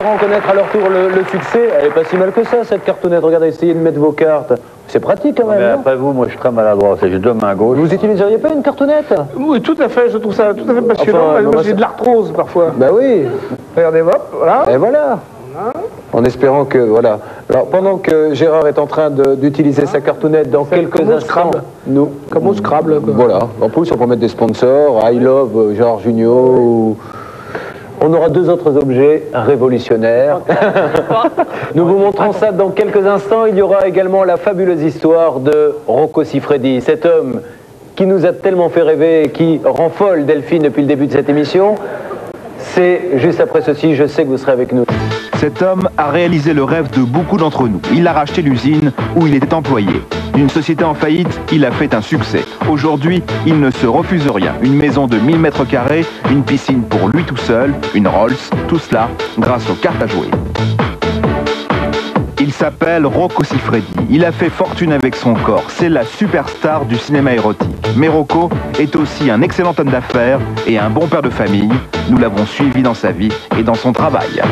espérant connaître à leur tour le succès. Elle est pas si mal que ça, cette cartonnette. Regardez, essayez de mettre vos cartes. C'est pratique quand même. Mais après vous, moi je suis très maladroit. J'ai deux mains gauches. Vous utiliseriez pas une cartonnette? Oui, tout à fait. Je trouve ça tout à fait passionnant. Enfin, Moi, j'ai de l'arthrose parfois. Bah oui. Regardez, hop, voilà. Et voilà. En espérant que, voilà. Alors, pendant que Gérard est en train d'utiliser sa cartonnette, dans quelques instants, nous... Comme au Scrabble, quoi. Voilà. En plus, on peut mettre des sponsors, I Love Gérard Jugnot, ou... On aura deux autres objets révolutionnaires. Nous vous montrons ça dans quelques instants. Il y aura également la fabuleuse histoire de Rocco Siffredi, cet homme qui nous a tellement fait rêver et qui rend folle Delphine depuis le début de cette émission. C'est juste après ceci, je sais que vous serez avec nous. Cet homme a réalisé le rêve de beaucoup d'entre nous. Il a racheté l'usine où il était employé. D'une société en faillite, il a fait un succès. Aujourd'hui, il ne se refuse rien. Une maison de 1000 mètres carrés, une piscine pour lui tout seul, une Rolls, tout cela grâce aux cartes à jouer. Il s'appelle Rocco Siffredi. Il a fait fortune avec son corps. C'est la superstar du cinéma érotique. Mais Rocco est aussi un excellent homme d'affaires et un bon père de famille. Nous l'avons suivi dans sa vie et dans son travail.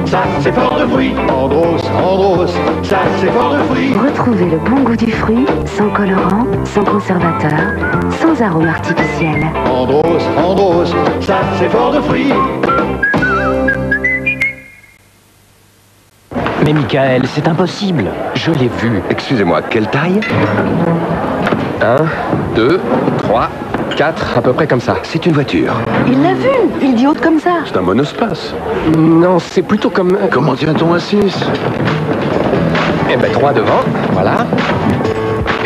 Ça c'est fort de fruits. Andros, ça c'est fort de fruits. Retrouvez le bon goût du fruit, sans colorant, sans conservateur, sans arôme artificiel. Andros, ça c'est fort de fruits. Mais Michael, c'est impossible. Je l'ai vu. Excusez-moi, quelle taille? 1, 2, 3, 4, à peu près comme ça. C'est une voiture. Il l'a vu, il dit haute comme ça. C'est un monospace. Non, c'est plutôt comme... Comment tient-on à 6? Eh ben 3 devant, voilà.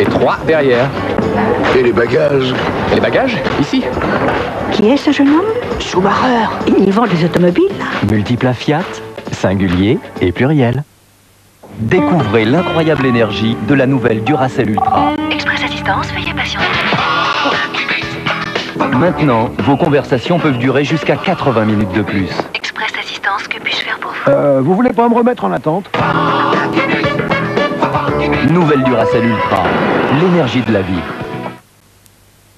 Et 3 derrière. Et les bagages? Et les bagages? Ici. Qui est ce jeune homme? Schumacher. Il vend des automobiles. Multiple à Fiat, singulier et pluriel. Découvrez l'incroyable énergie de la nouvelle Duracell Ultra. Express assistance, veuillez patienter. Maintenant, vos conversations peuvent durer jusqu'à 80 minutes de plus. Express assistance, que puis-je faire pour vous? Vous voulez pas me remettre en attente? Nouvelle Duracell Ultra, l'énergie de la vie.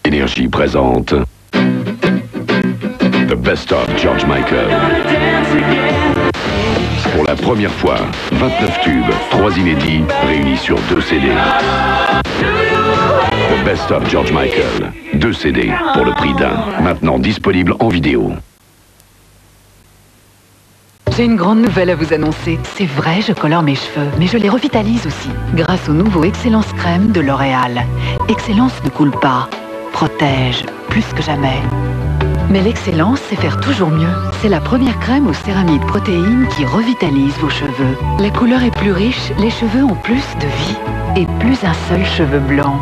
Énergie présente The Best of George Michael. Pour la première fois, 29 tubes, 3 inédits, réunis sur 2 CD. The Best of George Michael. 2 CD pour le prix d'un. Maintenant disponible en vidéo. J'ai une grande nouvelle à vous annoncer. C'est vrai, je colore mes cheveux, mais je les revitalise aussi. Grâce au nouveau Excellence Crème de L'Oréal. Excellence ne coule pas, protège plus que jamais. Mais l'excellence, c'est faire toujours mieux. C'est la première crème aux céramides protéines qui revitalise vos cheveux. La couleur est plus riche, les cheveux ont plus de vie. Et plus un seul cheveu blanc.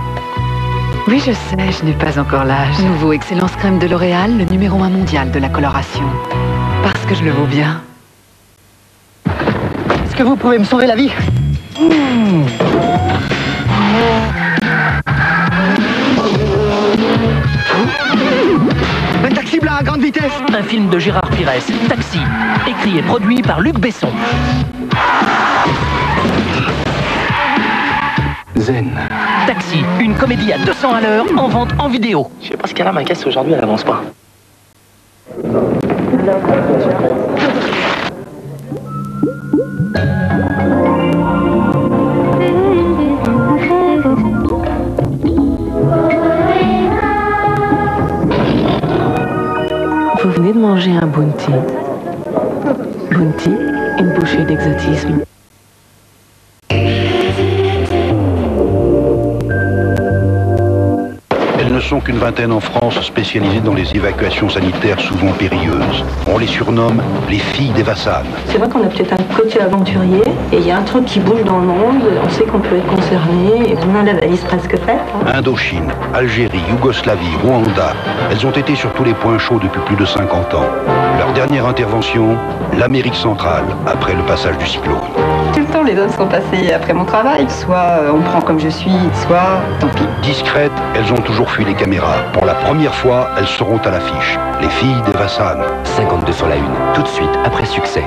Oui, je sais, je n'ai pas encore l'âge. Nouveau Excellence Crème de L'Oréal, le numéro 1 mondial de la coloration. Parce que je le vaux bien. Est-ce que vous pouvez me sauver la vie? Un taxi blanc à grande vitesse. Un film de Gérard Pires, Taxi, écrit et produit par Luc Besson. Zen. Taxi, une comédie à 200 à l'heure, en vente en vidéo. Je sais pas ce qu'elle a, ma caisse aujourd'hui, elle avance pas. Vous venez de manger un bounty. Bounty, une bouchée d'exotisme. Elles ne sont qu'une vingtaine en France, spécialisées dans les évacuations sanitaires souvent périlleuses. On les surnomme les filles des Vassanes. C'est vrai qu'on a peut-être un côté aventurier, et il y a un truc qui bouge dans le monde, on sait qu'on peut être concerné, et on a la valise presque faite. Indochine, Algérie, Yougoslavie, Rwanda, elles ont été sur tous les points chauds depuis plus de 50 ans. Leur dernière intervention, l'Amérique centrale, après le passage du cyclone. Tout le temps, les hommes sont passés après mon travail. Soit on me prend comme je suis, soit tant pis. Discrètes, elles ont toujours fui les caméras. Pour la première fois, elles seront à l'affiche. Les filles des Vassanes. 52 sur la une, tout de suite après succès.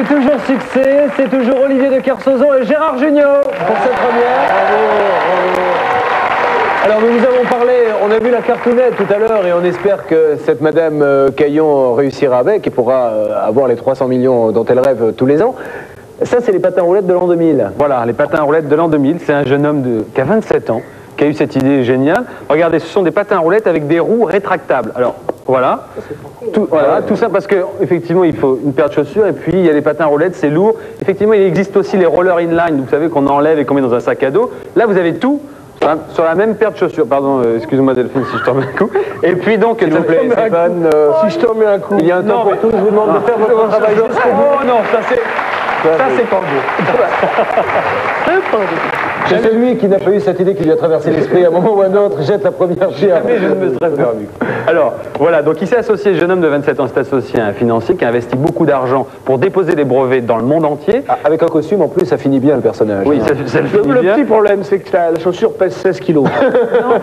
c'est toujours succès, c'est toujours Olivier de Kersauzon et Gérard Jugnot pour cette première. Alors nous vous avons parlé, on a vu la cartoonette tout à l'heure et on espère que cette Madame Caillon réussira avec et pourra avoir les 300 millions dont elle rêve tous les ans. Ça, c'est les patins roulettes de l'an 2000. Voilà, les patins roulettes de l'an 2000. C'est un jeune homme qui a 27 ans, qui a eu cette idée géniale. Regardez, ce sont des patins roulettes avec des roues rétractables. Alors, voilà. Tout ça parce qu'effectivement, il faut une paire de chaussures et puis il y a les patins roulettes, c'est lourd. Effectivement, il existe aussi les rollers inline, vous savez, qu'on enlève et qu'on met dans un sac à dos. Là, vous avez tout sur la même paire de chaussures. Pardon, excusez-moi Delphine si je t'en mets un coup. Et puis donc, s'il vous plaît, Stéphane, si je t'en mets un coup. Il y a un temps pour tout, je vous demande de faire votre travail jusqu'au bout. Oh non, ça c'est pas beau. C'est celui qui n'a pas eu cette idée qui lui a traversé l'esprit à un moment ou à un autre, jette la première pierre. Jamais je ne me serais permis. Alors, voilà, donc il s'est associé, jeune homme de 27 ans, s'est associé à un financier qui a investi beaucoup d'argent pour déposer des brevets dans le monde entier. Ah, avec un costume, en plus, ça finit bien le personnage. Oui, ça finit bien. Le petit problème, c'est que la chaussure pèse 16 kilos. Non,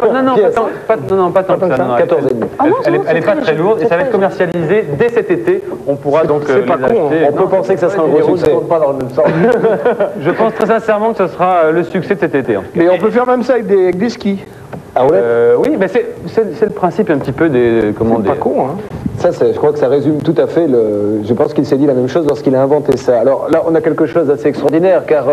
pas tant que ça. 14,5. Elle est pas très lourde et ça va être commercialisé dès cet été. On pourra donc c'est pas con, on peut penser que ça sera un gros succès. Pas dans le même sens. Je pense très sincèrement que ce sera le succès de cet été. Mais on peut faire même ça avec des skis. Ah ouais oui, mais c'est le principe un petit peu des... C'est pas con, hein. Ça, je crois que ça résume tout à fait le... Je pense qu'il s'est dit la même chose lorsqu'il a inventé ça. Alors là, on a quelque chose d'assez extraordinaire, car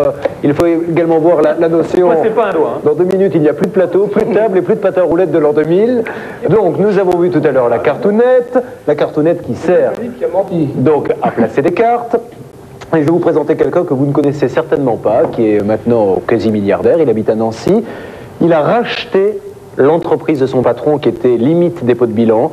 il faut également voir la notion... Ouais, c'est pas un doigt. Hein. Dans 2 minutes, il n'y a plus de plateau, plus de table et plus de patins roulettes de l'an 2000. Donc, nous avons vu tout à l'heure la cartoonette qui sert donc à placer des cartes. Et je vais vous présenter quelqu'un que vous ne connaissez certainement pas, qui est maintenant quasi milliardaire. Il habite à Nancy. Il a racheté l'entreprise de son patron qui était limite dépôt de bilan.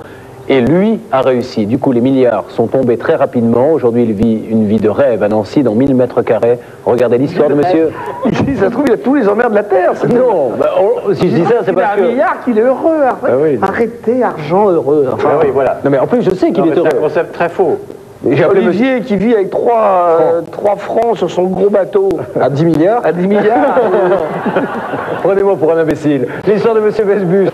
Et lui a réussi. Du coup, les milliards sont tombés très rapidement. Aujourd'hui, il vit une vie de rêve à Nancy, dans 1000 mètres carrés. Regardez l'histoire de monsieur. Ici, ça se trouve, il y a tous les emmerdes de la terre. Non, si je dis ça, c'est parce que... Il a un milliard qu'il est heureux. Arrêtez, argent heureux. Enfin, oui, voilà. Non, mais en plus, je sais qu'il est heureux. C'est un concept très faux. Olivier qui vit avec 3 francs sur son gros bateau. À 10 milliards. À 10 milliards. Prenez-moi pour un imbécile. L'histoire de monsieur Vesbus.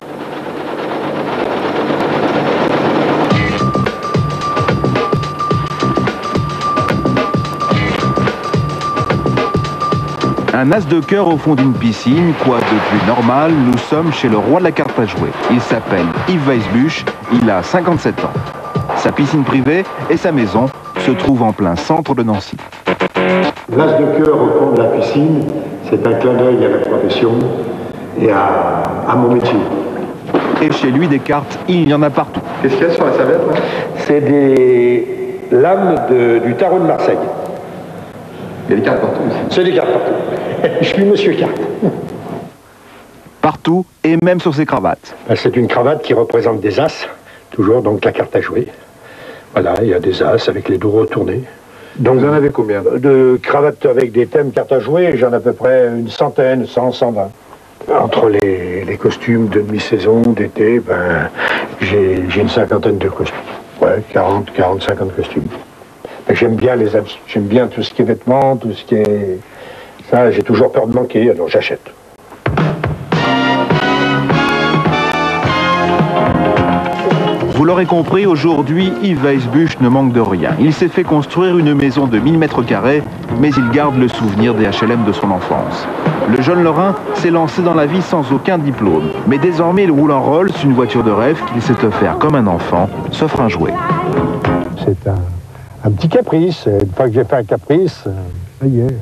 Un as de cœur au fond d'une piscine, quoi de plus normal, nous sommes chez le roi de la carte à jouer. Il s'appelle Yves Weisbusch, il a 57 ans. Sa piscine privée et sa maison se trouvent en plein centre de Nancy. L'as de cœur au fond de la piscine, c'est un clin d'œil à la profession et à mon métier. Et chez lui, des cartes, il y en a partout. Qu'est-ce qu'il y a sur la serviette là? C'est des lames du tarot de Marseille. Il y a des cartes partout. C'est des cartes partout. Je suis monsieur carte. Partout et même sur ses cravates. C'est une cravate qui représente des as, toujours donc la carte à jouer. Voilà, il y a des as avec les dos retournés. Donc, vous en avez combien? De cravates avec des thèmes cartes à jouer, j'en ai à peu près une centaine, 100, 120. Entre les costumes de demi-saison, d'été, j'ai une cinquantaine de costumes. Ouais, 40, 50 costumes. J'aime bien les habits, j'aime bien tout ce qui est vêtements, tout ce qui est... Ça, j'ai toujours peur de manquer, alors j'achète. Vous l'aurez compris, aujourd'hui, Yves Weisbusch ne manque de rien. Il s'est fait construire une maison de 1000 mètres carrés, mais il garde le souvenir des HLM de son enfance. Le jeune Lorrain s'est lancé dans la vie sans aucun diplôme, mais désormais il roule en Rolls, une voiture de rêve qu'il s'est offert comme un enfant, s'offre un jouet. C'est un petit caprice. Une fois que j'ai fait un caprice, ça y est.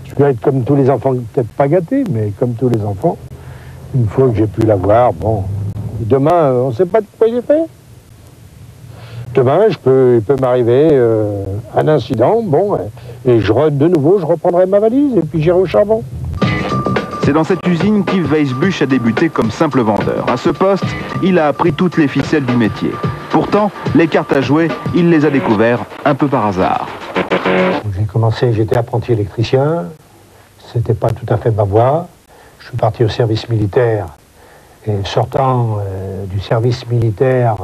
Je peux être comme tous les enfants, peut-être pas gâtés, mais comme tous les enfants. Une fois que j'ai pu l'avoir, bon, demain, on ne sait pas de quoi j'ai fait. Demain, il peut m'arriver un incident, bon, et de nouveau, je reprendrai ma valise et puis j'irai au charbon. C'est dans cette usine qu'Yves Weisbusch a débuté comme simple vendeur. À ce poste, il a appris toutes les ficelles du métier. Pourtant, les cartes à jouer, il les a découvertes un peu par hasard. J'ai commencé, j'étais apprenti électricien, c'était pas tout à fait ma voie. Je suis parti au service militaire et sortant du service militaire,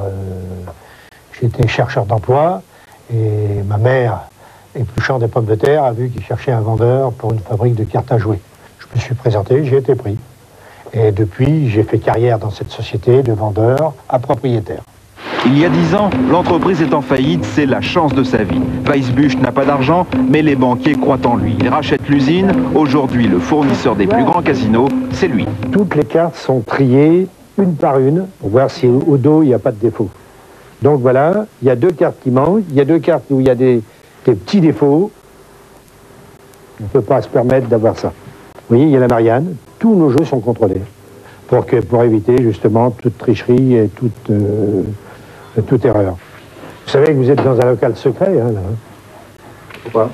j'étais chercheur d'emploi et ma mère, épluchant des pommes de terre, a vu qu'il cherchait un vendeur pour une fabrique de cartes à jouer. Je me suis présenté, j'ai été pris. Et depuis, j'ai fait carrière dans cette société de vendeur à propriétaire. Il y a 10 ans, l'entreprise est en faillite, c'est la chance de sa vie. Weissbusch n'a pas d'argent, mais les banquiers croient en lui. Il rachète l'usine. Aujourd'hui, le fournisseur des plus grands casinos, c'est lui. Toutes les cartes sont triées une par une pour voir si au dos il n'y a pas de défaut. Donc voilà, il y a 2 cartes qui manquent, il y a 2 cartes où il y a des petits défauts. On ne peut pas se permettre d'avoir ça. Vous voyez, il y a la Marianne, tous nos jeux sont contrôlés pour éviter justement toute tricherie et toute erreur. Vous savez que vous êtes dans un local secret, hein, là. Pourquoi?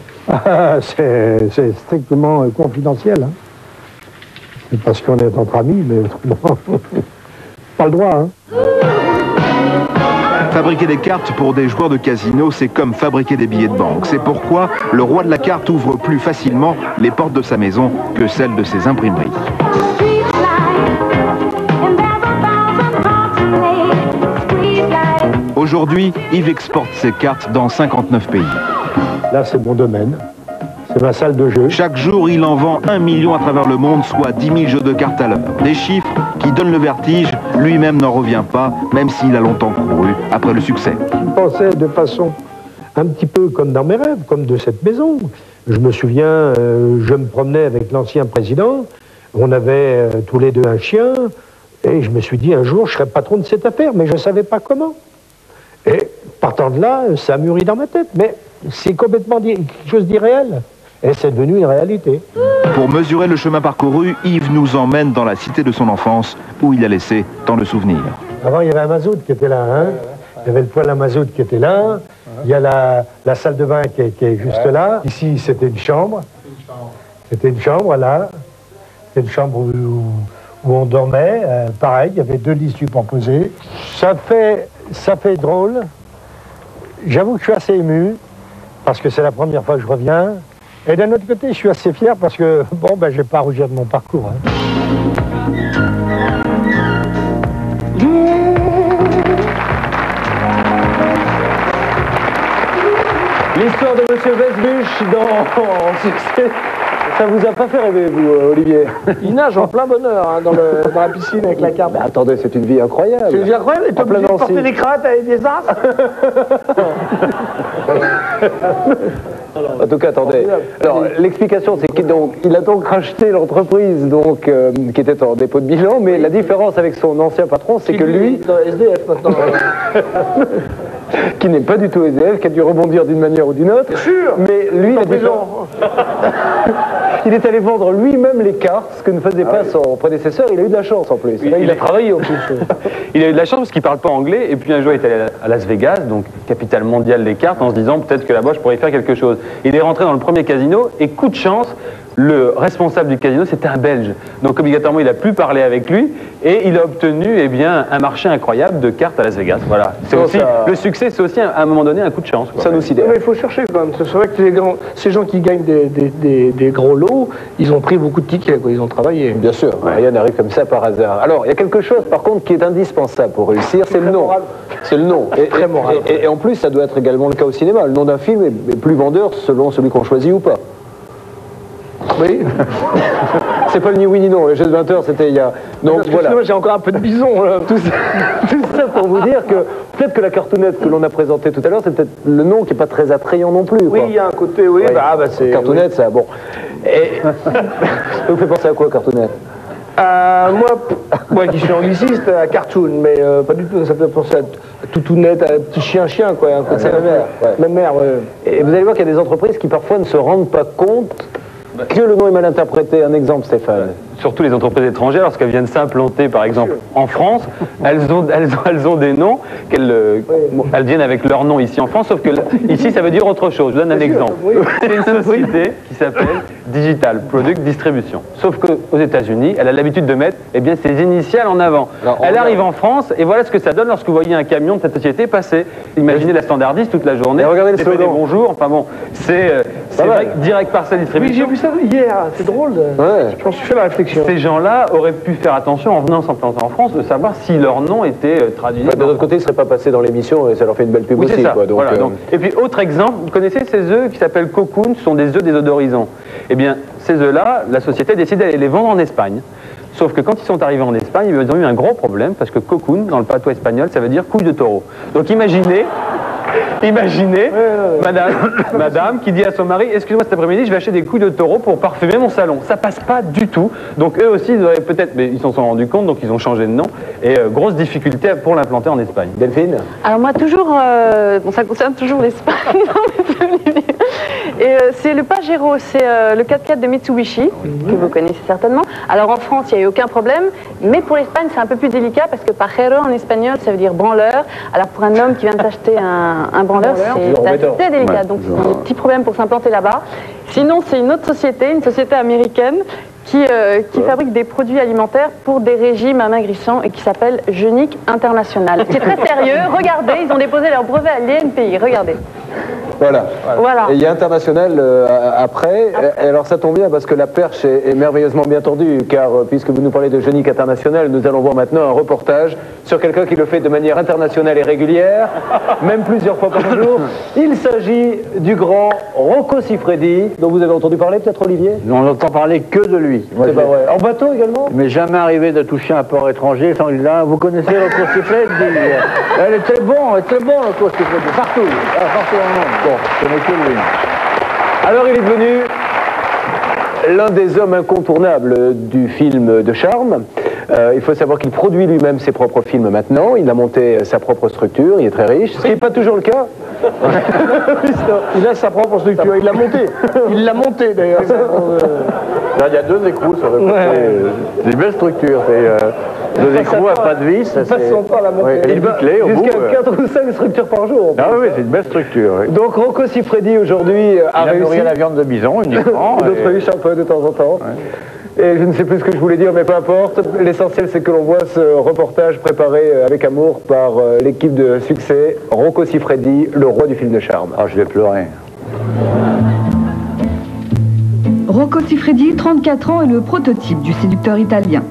C'est strictement confidentiel. Hein. C'est parce qu'on est entre amis, mais autrement, pas le droit. Hein. Fabriquer des cartes pour des joueurs de casino, c'est comme fabriquer des billets de banque. C'est pourquoi le roi de la carte ouvre plus facilement les portes de sa maison que celles de ses imprimeries. Aujourd'hui, Yves exporte ses cartes dans 59 pays. Là, c'est mon domaine. C'est ma salle de jeu. Chaque jour, il en vend 1 million à travers le monde, soit 10 000 jeux de cartes à l'heure. Des chiffres qui donnent le vertige, lui-même n'en revient pas, même s'il a longtemps couru après le succès. Je pensais de façon un petit peu comme dans mes rêves, comme de cette maison. Je me souviens, je me promenais avec l'ancien président, on avait tous les 2 un chien, et je me suis dit un jour, je serai patron de cette affaire, mais je ne savais pas comment. Et partant de là, ça a mûri dans ma tête, mais c'est complètement quelque chose d'irréel. Et c'est devenu une réalité. Pour mesurer le chemin parcouru, Yves nous emmène dans la cité de son enfance, où il a laissé tant de souvenirs. Avant, il y avait un mazout qui était là, hein. Il y avait le poêle à mazout qui était là. Il y a la salle de bain qui est juste là. Ici, c'était une chambre. C'était une chambre, là. C'était une chambre où on dormait. Pareil, il y avait 2 lits superposés. Ça fait drôle. J'avoue que je suis assez ému, parce que c'est la première fois que je reviens. Et d'un autre côté, je suis assez fier parce que, bon, ben, je vais pas rougir de mon parcours. Hein. L'histoire de M. Weissbusch dans Succès, ça vous a pas fait rêver, vous, Olivier? Il nage en plein bonheur hein, dans la piscine avec la carte. Mais attendez, c'est une vie incroyable. C'est une vie incroyable, et t'es obligé de porter des cravates avec des as. En tout cas, attendez. Alors, l'explication, c'est qu'il a donc racheté l'entreprise qui était en dépôt de bilan, mais la différence avec son ancien patron, c'est que lui... SDF maintenant. qui n'est pas du tout SDF, qui a dû rebondir d'une manière ou d'une autre. Bien sûr. Mais lui, il est allé vendre lui-même les cartes, ce que ne faisait pas son prédécesseur. Il a eu de la chance en plus. Oui, il a travaillé en plus. Il a eu de la chance parce qu'il ne parle pas anglais. Et puis un jour, il est allé à Las Vegas, donc capitale mondiale des cartes, en se disant peut-être que là-bas, je pourrais y faire quelque chose. Il est rentré dans le premier casino et coup de chance, le responsable du casino, c'était un Belge. Donc obligatoirement, il a pu parler avec lui et il a obtenu eh bien, un marché incroyable de cartes à Las Vegas. Voilà. C'est aussi, le succès, c'est aussi à un moment donné un coup de chance. Quoi. Ça nous sidère. Mais il faut chercher quand même. C'est vrai que ces gens qui gagnent des gros lots, ils ont pris beaucoup de tickets, quoi. Ils ont travaillé. Bien sûr, rien n'arrive comme ça par hasard. Alors, il y a quelque chose par contre qui est indispensable pour réussir, c'est le nom. C'est le nom. Très moral. Et en plus, ça doit être également le cas au cinéma. Le nom d'un film est plus vendeur selon celui qu'on choisit ou pas. Oui. C'est pas le ni oui ni non. Les jeux de 20 heures, c'était il y a... Donc voilà. J'ai encore un peu de bison. Là. Tout ça pour vous dire que peut-être que la cartoonette que l'on a présentée tout à l'heure, c'est peut-être le nom qui n'est pas très attrayant non plus. Oui, il y a un côté, oui. Ouais. Bah, c'est... Cartoonette, ça, bon. Et... ça vous fait penser à quoi, cartoonette? Moi qui suis angliciste, à cartoon, mais pas du tout, ça fait penser à toutounette, à petit chien, quoi. C'est ma mère. Ouais. Ma mère, ouais. Et vous allez voir qu'il y a des entreprises qui parfois ne se rendent pas compte que le nom est mal interprété. Un exemple, Stéphane. Surtout les entreprises étrangères, lorsqu'elles viennent s'implanter, par exemple, en France, elles ont des noms, elles viennent avec leur nom ici en France, sauf que là, ici, ça veut dire autre chose. Je vous donne un exemple. C'est une société qui s'appelle Digital Product Distribution. Sauf qu'aux États-Unis, elle a l'habitude de mettre ses initiales en avant. Alors, elle arrive en France, et voilà ce que ça donne lorsque vous voyez un camion de cette société passer. Imaginez la standardiste toute la journée. Et regardez le slogan. Bonjour. Enfin bon, c'est vrai que Direct Parcel Distribution. Oui, j'ai vu ça hier, c'est drôle. Ouais. Je me suis fait la réflexion. Ces gens-là auraient pu faire attention en venant s'implanter en France de savoir si leur nom était traduit. Bah, de l'autre côté, ils ne seraient pas passés dans l'émission et ça leur fait une belle pub aussi. Ça. Quoi, donc, voilà, donc. Et puis, autre exemple, vous connaissez ces œufs qui s'appellent Cocoon, ce sont des œufs désodorisants. Eh bien, ces œufs-là, la société décide d'aller les vendre en Espagne. Sauf que quand ils sont arrivés en Espagne, ils ont eu un gros problème parce que cocoon, dans le patois espagnol, ça veut dire couille de taureau. Donc imaginez madame qui dit à son mari, excuse-moi cet après-midi, je vais acheter des couilles de taureau pour parfumer mon salon. Ça passe pas du tout. Donc eux aussi, ils auraient peut-être, mais ils s'en sont rendus compte, donc ils ont changé de nom. Et grosse difficulté pour l'implanter en Espagne. Delphine? Alors moi, toujours, bon, ça concerne toujours l'Espagne. Et c'est le Pajero, c'est le 4x4 de Mitsubishi, que vous connaissez certainement. Alors en France, il n'y a eu aucun problème, mais pour l'Espagne, c'est un peu plus délicat parce que Pajero en espagnol, ça veut dire branleur. Alors pour un homme qui vient d'acheter un branleur, c'est assez délicat. Donc ils ont des petits problèmes pour s'implanter là-bas. Sinon, c'est une autre société, une société américaine, qui fabrique des produits alimentaires pour des régimes amaigrissants et qui s'appelle Genic International. C'est très sérieux, regardez, ils ont déposé leur brevet à l'INPI, regardez. Voilà. Et il y a international après. Et alors ça tombe bien parce que la perche est merveilleusement bien tendue, car puisque vous nous parlez de Genic International, nous allons voir maintenant un reportage sur quelqu'un qui le fait de manière internationale et régulière, même plusieurs fois par jour. Il s'agit du grand Rocco Siffredi, dont vous avez entendu parler peut-être, Olivier? On n'entend parler que de lui. C'est pas vrai. En bateau également? Mais jamais arrivé de toucher un port étranger sans lui dire, vous connaissez Rocco Siffredi? Elle est très bon, Rocco Siffredi, partout dans le monde. Bon, ce n'est que lui. Alors il est devenu l'un des hommes incontournables du film de charme. Il faut savoir qu'il produit lui-même ses propres films maintenant. Il a monté sa propre structure, il est très riche, ce qui n'est pas toujours le cas. Il a sa propre structure, il l'a montée. Il l'a montée d'ailleurs. Là, il y a 2 écrous sur le côté. C'est une belle structure. 2 écrous à pas de vis. Ça son temps à la montée. Il va jusqu'à 4 ou 5 structures par jour. Ah oui, c'est une belle structure. Oui. Donc Rocco Siffredi aujourd'hui a réussi. Il a la viande de bison uniquement. D'autres riches un peu de temps en temps. Ouais. Et je ne sais plus ce que je voulais dire, mais peu importe. L'essentiel, c'est que l'on voit ce reportage préparé avec amour par l'équipe de succès, Rocco Siffredi, le roi du film de charme. Ah, je vais pleurer. Rocco Siffredi, 34 ans, est le prototype du séducteur italien.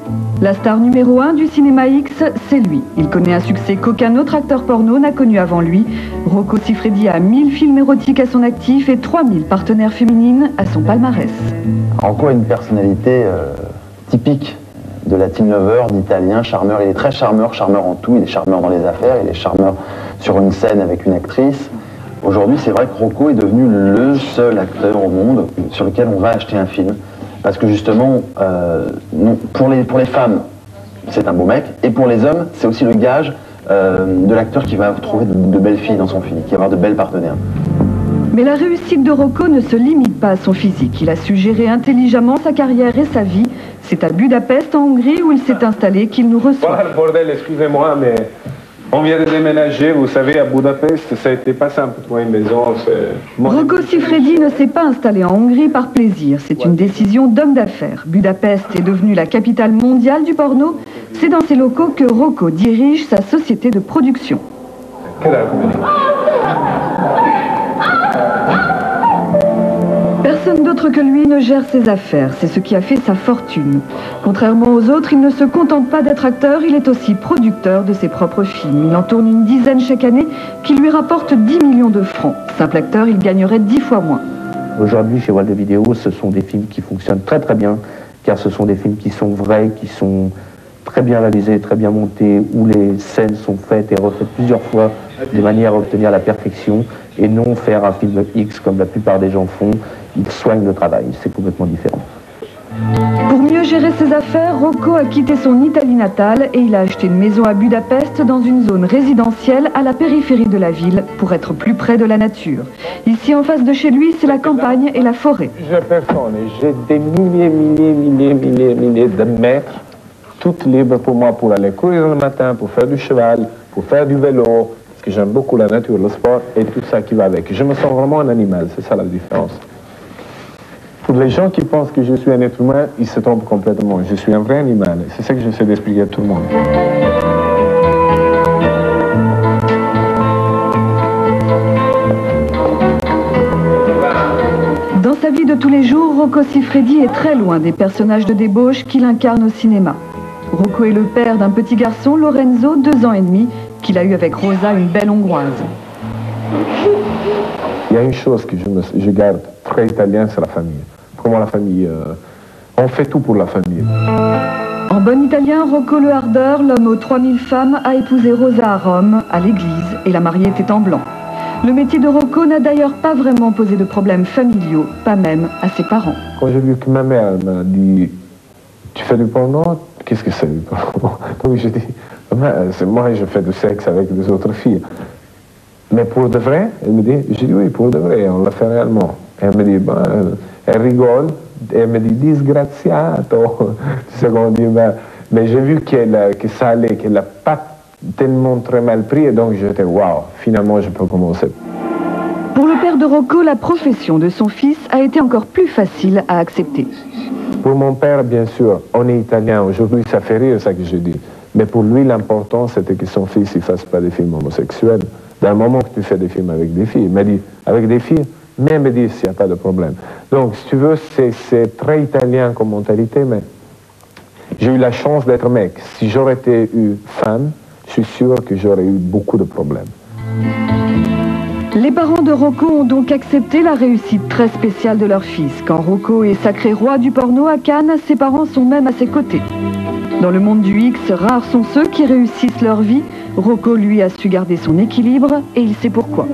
La star numéro 1 du cinéma X, c'est lui. Il connaît un succès qu'aucun autre acteur porno n'a connu avant lui. Rocco Siffredi a 1000 films érotiques à son actif et 3000 partenaires féminines à son palmarès. Rocco a une personnalité typique de Latin lover, d'italien, charmeur. Il est très charmeur en tout. Il est charmeur dans les affaires, il est charmeur sur une scène avec une actrice. Aujourd'hui, c'est vrai que Rocco est devenu le seul acteur au monde sur lequel on va acheter un film. Parce que justement, non, pour les femmes, c'est un beau mec. Et pour les hommes, c'est aussi le gage de l'acteur qui va trouver de belles filles dans son film, qui va avoir de belles partenaires. Mais la réussite de Rocco ne se limite pas à son physique. Il a su gérer intelligemment sa carrière et sa vie. C'est à Budapest, en Hongrie, où il s'est installé qu'il nous reçoit. Voilà le bordel, excusez-moi, mais on vient de déménager, vous savez, à Budapest, ça a été pas simple pour une maison. Rocco Siffredi ne s'est pas installé en Hongrie par plaisir. C'est une décision d'homme d'affaires. Budapest est devenue la capitale mondiale du porno. C'est dans ces locaux que Rocco dirige sa société de production. Personne d'autre que lui ne gère ses affaires, c'est ce qui a fait sa fortune. Contrairement aux autres, il ne se contente pas d'être acteur, il est aussi producteur de ses propres films. Il en tourne une dizaine chaque année, qui lui rapporte 10 millions de francs. Simple acteur, il gagnerait 10 fois moins. Aujourd'hui, chez Walt Video, ce sont des films qui fonctionnent très très bien, car ce sont des films qui sont vrais, qui sont très bien réalisés, très bien montés, où les scènes sont faites et refaites plusieurs fois, de manière à obtenir la perfection, et non faire un film X comme la plupart des gens font. Ils soignent le travail, c'est complètement différent. Pour mieux gérer ses affaires, Rocco a quitté son Italie natale et il a acheté une maison à Budapest dans une zone résidentielle à la périphérie de la ville pour être plus près de la nature. Ici, en face de chez lui, c'est la campagne et la forêt. Je performe, j'ai des milliers de mètres, toutes libres pour moi pour aller courir le matin, pour faire du cheval, pour faire du vélo, parce que j'aime beaucoup la nature, le sport et tout ça qui va avec. Je me sens vraiment un animal, c'est ça la différence. Pour les gens qui pensent que je suis un être humain, ils se trompent complètement. Je suis un vrai animal. C'est ça que j'essaie d'expliquer à tout le monde. Dans sa vie de tous les jours, Rocco Siffredi est très loin des personnages de débauche qu'il incarne au cinéma. Rocco est le père d'un petit garçon, Lorenzo, 2 ans et demi, qu'il a eu avec Rosa, une belle hongroise. Il y a une chose que je garde très italien, c'est la famille. Pour moi, la famille, on fait tout pour la famille. En bon italien, Rocco le Hardeur, l'homme aux 3000 femmes, a épousé Rosa à Rome, à l'église, et la mariée était en blanc. Le métier de Rocco n'a d'ailleurs pas vraiment posé de problèmes familiaux, pas même à ses parents. Quand j'ai vu que ma mère m'a dit « Tu fais du porno ?» Qu'est-ce que c'est du porno? Donc j'ai dit « Moi, je fais du sexe avec des autres filles. » Mais pour de vrai? Elle me dit, j'ai dit oui, pour de vrai, on l'a fait réellement. Elle me dit, ben, elle rigole, et elle me dit, disgraziato. Tu sais comment dire, mais j'ai vu que ça allait, qu'elle n'a pas tellement très mal pris, et donc j'étais, waouh, finalement je peux commencer. Pour le père de Rocco, la profession de son fils a été encore plus facile à accepter. Pour mon père, bien sûr, on est italien, aujourd'hui ça fait rire ça que je dis, mais pour lui l'important c'était que son fils ne fasse pas des films homosexuels. Dans le moment que tu fais des films avec des filles, il m'a dit, avec des filles, mais me dit s'il n'y a pas de problème. Donc, si tu veux, c'est très italien comme mentalité, mais j'ai eu la chance d'être mec. Si j'aurais été une femme, je suis sûr que j'aurais eu beaucoup de problèmes. Les parents de Rocco ont donc accepté la réussite très spéciale de leur fils. Quand Rocco est sacré roi du porno à Cannes, ses parents sont même à ses côtés. Dans le monde du X, rares sont ceux qui réussissent leur vie. Rocco, lui, a su garder son équilibre et il sait pourquoi.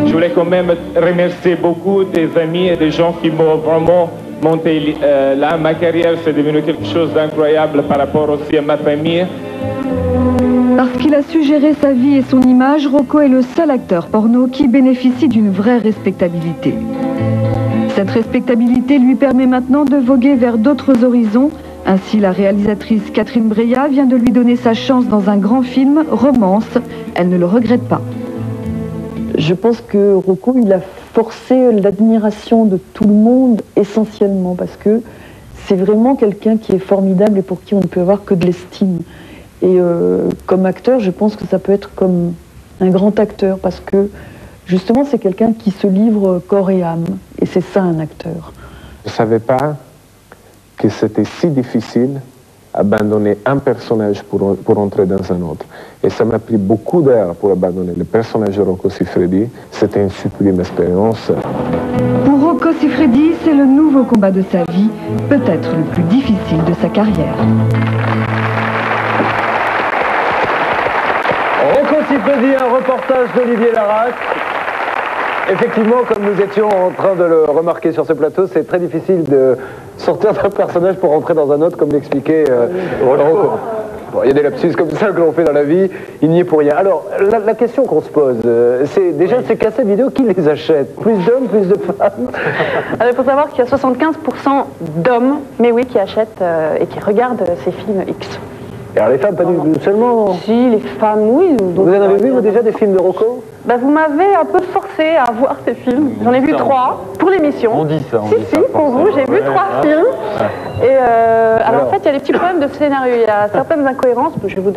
Je voulais quand même remercier beaucoup des amis et des gens qui m'ont vraiment monté là. Ma carrière, c'est devenu quelque chose d'incroyable par rapport aussi à ma famille. Parce qu'il a su gérer sa vie et son image, Rocco est le seul acteur porno qui bénéficie d'une vraie respectabilité. Cette respectabilité lui permet maintenant de voguer vers d'autres horizons. Ainsi, la réalisatrice Catherine Breillat vient de lui donner sa chance dans un grand film, Romance. Elle ne le regrette pas. Je pense que Rocco, il a forcé l'admiration de tout le monde essentiellement parce que c'est vraiment quelqu'un qui est formidable et pour qui on ne peut avoir que de l'estime. Et comme acteur, je pense que ça peut être comme un grand acteur parce que justement, c'est quelqu'un qui se livre corps et âme. Et c'est ça un acteur. Je ne savais pas que c'était si difficile abandonner un personnage pour entrer dans un autre. Et ça m'a pris beaucoup d'heures pour abandonner le personnage de Rocco Siffredi. C'était une sublime expérience. Pour Rocco Siffredi, c'est le nouveau combat de sa vie, peut-être le plus difficile de sa carrière. Rocco Siffredi, un reportage d'Olivier Larac. Effectivement, comme nous étions en train de le remarquer sur ce plateau, c'est très difficile de sortir d'un personnage pour rentrer dans un autre, comme l'expliquait Rocco. Bon, il y a des lapsus comme ça que l'on fait dans la vie, il n'y est pour rien. Alors, la question qu'on se pose, c'est déjà ces cassettes vidéo, qui les achète? Plus d'hommes, plus de femmes? Alors, il faut savoir qu'il y a 75% d'hommes, mais oui, qui achètent et qui regardent ces films X. Et alors les femmes, pas du tout seulement? Si, les femmes, oui. Vous en avez vu, vous, déjà, des films de Rocco? Bah, vous m'avez un peu forcé à voir ces films. J'en ai vu 3 pour l'émission. On dit ça, Si, pour vous, j'ai vu 3 films. Et alors, en fait, il y a des petits problèmes de scénario. Il y a certaines incohérences. Je vais vous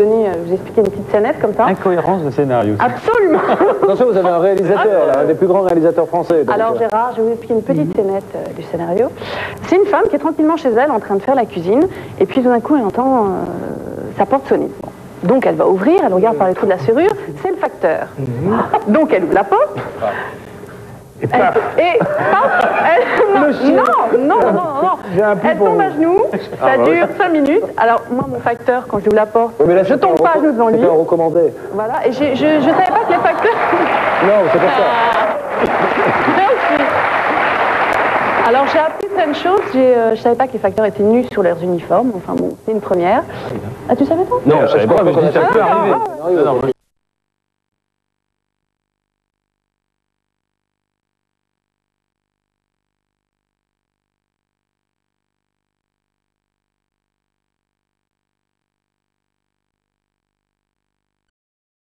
expliquer une petite scénette comme ça. Incohérence de scénario. Absolument. Attention, vous avez un réalisateur, là, un des plus grands réalisateurs français. Donc. Alors Gérard, je vais vous expliquer une petite scénette du scénario. C'est une femme qui est tranquillement chez elle en train de faire la cuisine. Et puis tout d'un coup, elle entend sa porte sonner. Donc elle va ouvrir, elle regarde par les trous de la serrure, c'est le facteur. Donc elle ouvre la porte. Et paf, non. Elle tombe à genoux, ça dure 5 minutes. Alors moi, mon facteur, quand je ouvre la porte, je tombe pas à genoux devant lui. C'était recommandé. Voilà, et je savais pas que les facteurs... Non, c'est pas ça. Alors j'ai appris plein de choses, je savais pas que les facteurs étaient nus sur leurs uniformes, enfin bon, c'est une première. Ah, tu savais pas? Non, je savais pas, mais je dis ça peut arriver.